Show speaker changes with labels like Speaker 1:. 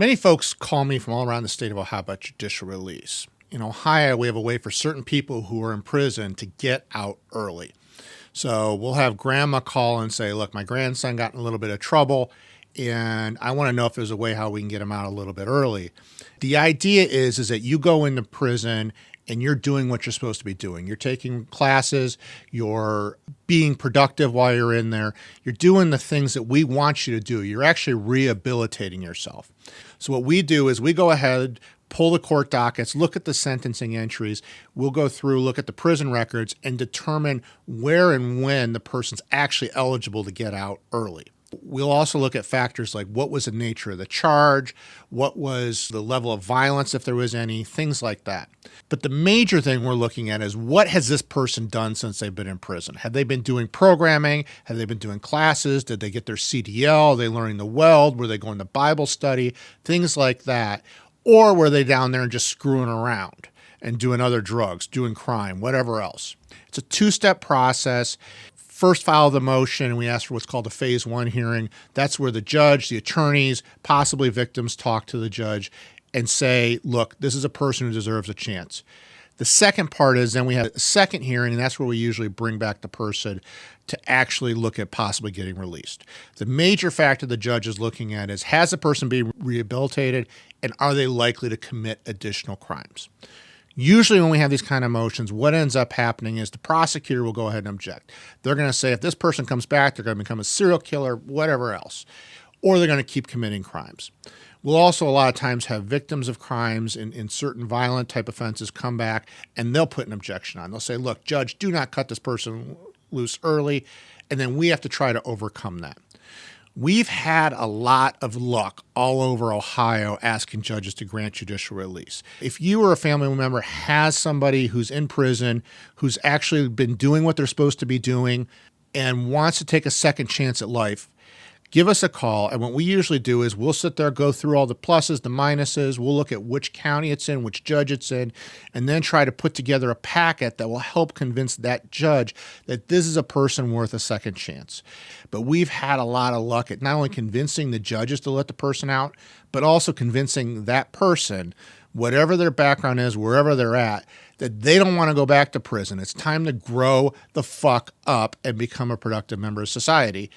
Speaker 1: Many folks call me from all around the state of Ohio about judicial release. In Ohio, we have a way for certain people who are in prison to get out early. So we'll have grandma call and say, look, my grandson got in a little bit of trouble, and I want to know if there's a way how we can get him out a little bit early. The idea is that you go into prison and you're doing what you're supposed to be doing. You're taking classes, you're being productive while you're in there, you're doing the things that we want you to do. You're actually rehabilitating yourself. So what we do is we go ahead, pull the court dockets, look at the sentencing entries. We'll go through, look at the prison records, and determine where and when the person's actually eligible to get out early. We'll also look at factors like what was the nature of the charge, what was the level of violence, if there was any, things like that. But the major thing we're looking at is what has this person done since they've been in prison? Have they been doing programming? Have they been doing classes? Did they get their CDL? Are they learning to weld? Were they going to Bible study? Things like that. Or were they down there and just screwing around and doing other drugs, doing crime, whatever else? It's a two-step process. First, file the motion, and we ask for what's called a phase one hearing. That's where the judge, the attorneys, possibly victims talk to the judge and say, look, this is a person who deserves a chance. The second part is then we have a second hearing, and that's where we usually bring back the person to actually look at possibly getting released. The major factor the judge is looking at is, has the person been rehabilitated, and are they likely to commit additional crimes? Usually when we have these kind of motions, what ends up happening is the prosecutor will go ahead and object. They're going to say if this person comes back, they're going to become a serial killer, whatever else, or they're going to keep committing crimes. We'll also a lot of times have victims of crimes in certain violent type offenses come back, and they'll put an objection on. They'll say, look, judge, do not cut this person loose early, and then we have to try to overcome that. We've had a lot of luck all over Ohio asking judges to grant judicial release. If you or a family member has somebody who's in prison, who's actually been doing what they're supposed to be doing and wants to take a second chance at life, give us a call. And what we usually do is we'll sit there, go through all the pluses, the minuses. We'll look at which county it's in, which judge it's in, and then try to put together a packet that will help convince that judge that this is a person worth a second chance. But we've had a lot of luck at not only convincing the judges to let the person out, but also convincing that person, whatever their background is, wherever they're at, that they don't want to go back to prison. It's time to grow the fuck up and become a productive member of society.